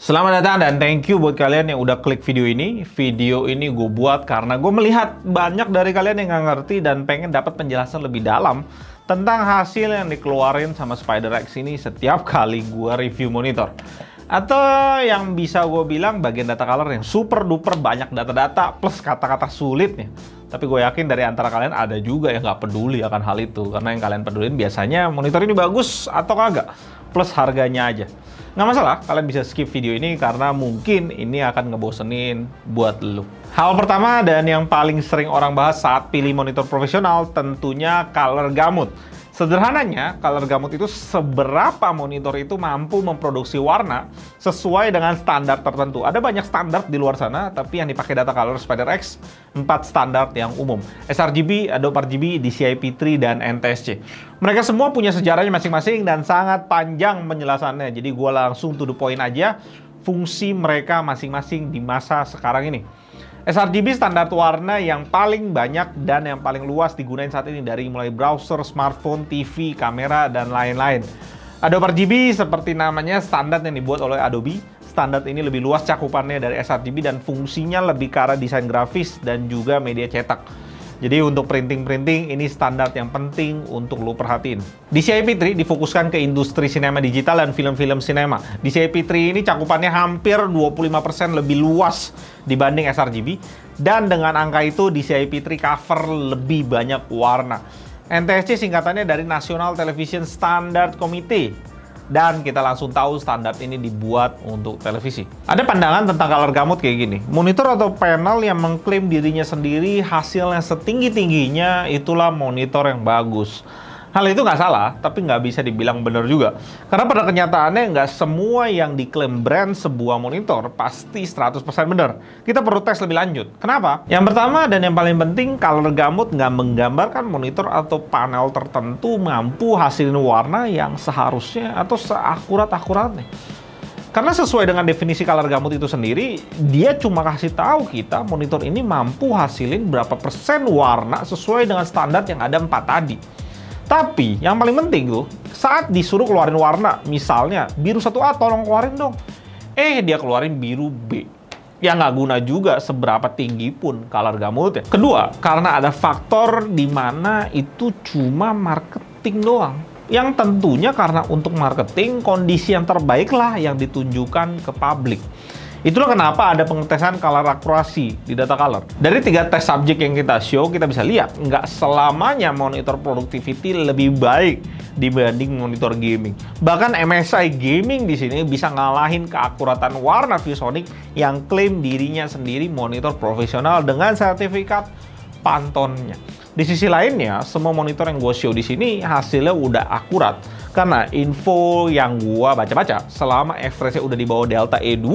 Selamat datang dan thank you buat kalian yang udah klik video ini. Video ini gue buat karena gue melihat banyak dari kalian yang nggak ngerti dan pengen dapat penjelasan lebih dalam tentang hasil yang dikeluarin sama SpiderX ini setiap kali gue review monitor. Atau yang bisa gue bilang bagian data color yang super duper banyak data-data plus kata-kata sulit nih. Tapi gue yakin dari antara kalian ada juga yang nggak peduli akan hal itu. Karena yang kalian pedulin biasanya monitor ini bagus atau kagak. Plus harganya aja. Nggak masalah, kalian bisa skip video ini karena mungkin ini akan ngebosenin buat lo. Hal pertama dan yang paling sering orang bahas saat pilih monitor profesional tentunya color gamut. Sederhananya, color gamut itu seberapa monitor itu mampu memproduksi warna sesuai dengan standar tertentu. Ada banyak standar di luar sana, tapi yang dipakai data color SpiderX 4 standar yang umum. sRGB, Adobe RGB, DCI P3, dan NTSC. Mereka semua punya sejarahnya masing-masing dan sangat panjang penjelasannya. Jadi gue langsung to the point aja fungsi mereka masing-masing di masa sekarang ini. sRGB standar warna yang paling banyak dan yang paling luas digunakan saat ini dari mulai browser, smartphone, TV, kamera, dan lain-lain. Adobe RGB seperti namanya standar yang dibuat oleh Adobe. Standar ini lebih luas cakupannya dari sRGB dan fungsinya lebih ke arah desain grafis dan juga media cetak. Jadi untuk printing-printing ini standar yang penting untuk lo perhatiin. DCI P3 difokuskan ke industri sinema digital dan film-film sinema. DCI P3 ini cakupannya hampir 25% lebih luas dibanding sRGB. Dan dengan angka itu DCI P3 cover lebih banyak warna. NTSC singkatannya dari National Television Standard Committee. Dan kita langsung tahu standar ini dibuat untuk televisi. Ada pandangan tentang color gamut kayak gini. Monitor atau panel yang mengklaim dirinya sendiri hasilnya setinggi-tingginya itulah monitor yang bagus. Hal itu nggak salah, tapi nggak bisa dibilang benar juga. Karena pada kenyataannya nggak semua yang diklaim brand sebuah monitor pasti 100% benar. Kita perlu tes lebih lanjut. Kenapa? Yang pertama dan yang paling penting, color gamut nggak menggambarkan monitor atau panel tertentu mampu hasilin warna yang seharusnya atau seakurat-akuratnya. Karena sesuai dengan definisi color gamut itu sendiri, dia cuma kasih tahu kita monitor ini mampu hasilin berapa persen warna sesuai dengan standar yang ada 4 tadi. Tapi yang paling penting tuh, saat disuruh keluarin warna, misalnya biru 1A tolong keluarin dong. Dia keluarin biru B. Ya nggak guna juga seberapa tinggi pun color gamutnya. Kedua, karena ada faktor di mana itu cuma marketing doang. Yang tentunya karena untuk marketing, kondisi yang terbaik lah yang ditunjukkan ke publik. Itulah kenapa ada pengetesan color akurasi di data color. Dari 3 tes subjek yang kita show, kita bisa lihat nggak selamanya monitor productivity lebih baik dibanding monitor gaming. Bahkan MSI Gaming di sini bisa ngalahin keakuratan warna ViewSonic yang klaim dirinya sendiri monitor profesional dengan sertifikat Pantone-nya. Di sisi lainnya, semua monitor yang gue show di sini hasilnya udah akurat. Karena info yang gue baca-baca, selama average-nya udah di bawah Delta E2,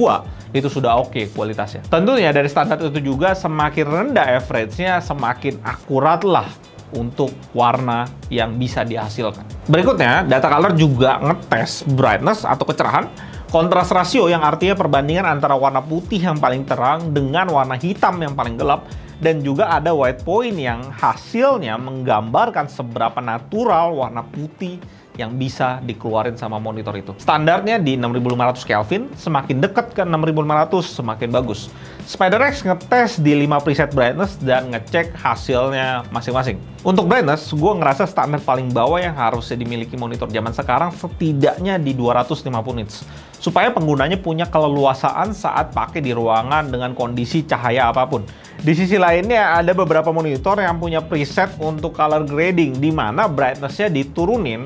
itu sudah oke kualitasnya. Tentunya dari standar itu juga semakin rendah average-nya, semakin akurat lah untuk warna yang bisa dihasilkan. Berikutnya, data color juga ngetes brightness atau kecerahan, kontras rasio yang artinya perbandingan antara warna putih yang paling terang dengan warna hitam yang paling gelap, dan juga ada white point yang hasilnya menggambarkan seberapa natural warna putih yang bisa dikeluarin sama monitor itu. Standarnya di 6500 Kelvin, semakin dekat ke 6500 semakin bagus. SpiderX ngetes di 5 preset brightness dan ngecek hasilnya masing-masing. Untuk brightness, gue ngerasa standar paling bawah yang harusnya dimiliki monitor zaman sekarang setidaknya di 250 nits. Supaya penggunanya punya keleluasaan saat pakai di ruangan dengan kondisi cahaya apapun. Di sisi lainnya, ada beberapa monitor yang punya preset untuk color grading, di mana brightness-nya diturunin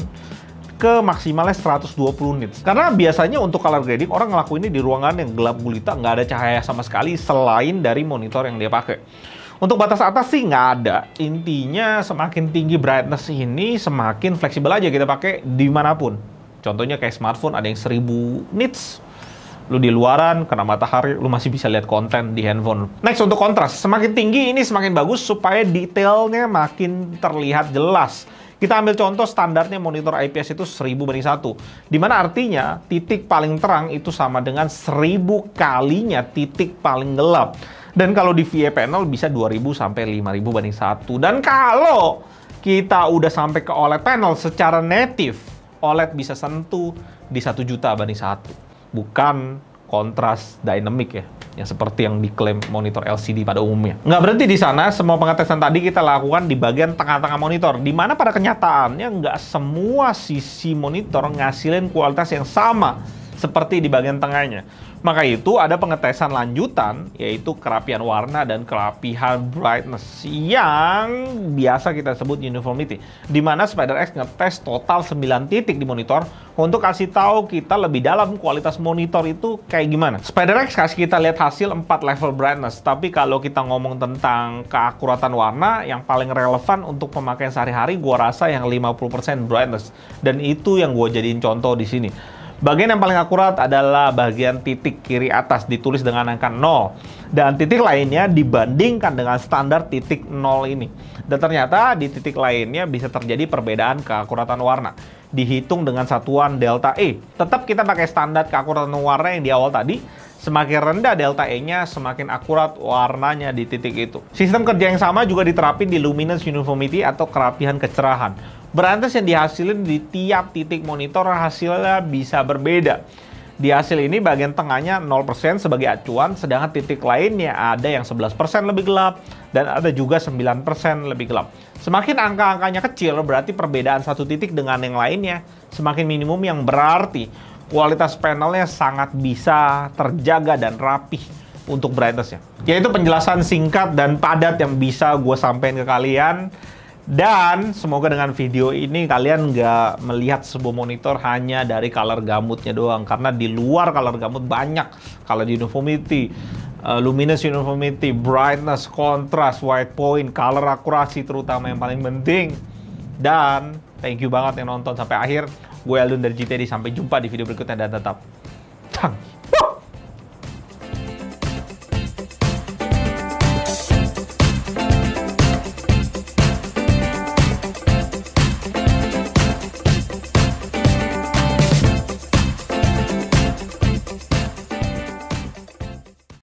ke maksimalnya 120 nits. Karena biasanya untuk color grading, orang ngelakuin ini di ruangan yang gelap gulita, nggak ada cahaya sama sekali selain dari monitor yang dia pakai. Untuk batas atas sih nggak ada. Intinya semakin tinggi brightness ini, semakin fleksibel aja kita pakai dimanapun. Contohnya kayak smartphone ada yang 1000 nits. Lu di luaran, kena matahari, lu masih bisa lihat konten di handphone. Next, untuk kontras. Semakin tinggi ini semakin bagus supaya detailnya makin terlihat jelas. Kita ambil contoh standarnya monitor IPS itu 1000:1. Dimana artinya titik paling terang itu sama dengan 1000 kalinya titik paling gelap. Dan kalau di VA panel bisa 2000 sampai 5000:1. Dan kalau kita udah sampai ke OLED panel secara native, OLED bisa sentuh di 1 juta banding 1. Bukan kontras, dynamic ya, yang seperti yang diklaim monitor LCD pada umumnya. Nggak berhenti di sana, semua pengetesan tadi kita lakukan di bagian tengah-tengah monitor, di mana pada kenyataannya nggak semua sisi monitor ngasilin kualitas yang sama seperti di bagian tengahnya. Maka itu ada pengetesan lanjutan, yaitu kerapian warna dan kerapihan brightness yang biasa kita sebut uniformity, di mana SpiderX ngetes total 9 titik di monitor untuk kasih tahu kita lebih dalam kualitas monitor itu kayak gimana. SpiderX kasih kita lihat hasil 4 level brightness, tapi kalau kita ngomong tentang keakuratan warna, yang paling relevan untuk pemakaian sehari-hari gua rasa yang 50% brightness, dan itu yang gua jadiin contoh di sini. Bagian yang paling akurat adalah bagian titik kiri atas, ditulis dengan angka 0. Dan titik lainnya dibandingkan dengan standar titik 0 ini. Dan ternyata di titik lainnya bisa terjadi perbedaan keakuratan warna. Dihitung dengan satuan delta E. Tetap kita pakai standar keakuratan warna yang di awal tadi. Semakin rendah delta E-nya, semakin akurat warnanya di titik itu. Sistem kerja yang sama juga diterapin di luminance uniformity atau kerapihan kecerahan. Brightness yang dihasilin di tiap titik monitor hasilnya bisa berbeda. Di hasil ini bagian tengahnya 0% sebagai acuan, sedangkan titik lainnya ada yang 11% lebih gelap dan ada juga 9% lebih gelap. Semakin angka-angkanya kecil, berarti perbedaan satu titik dengan yang lainnya semakin minimum, yang berarti kualitas panelnya sangat bisa terjaga dan rapih untuk brightness-nya. Yaitu penjelasan singkat dan padat yang bisa gue sampaikan ke kalian. Dan semoga dengan video ini kalian nggak melihat sebuah monitor hanya dari color gamutnya doang. Karena di luar color gamut banyak. Color uniformity, luminance uniformity, brightness, contrast, white point, color akurasi terutama yang paling penting. Dan thank you banget yang nonton sampai akhir. Gue Aldun dari GTD, sampai jumpa di video berikutnya dan tetap canggih.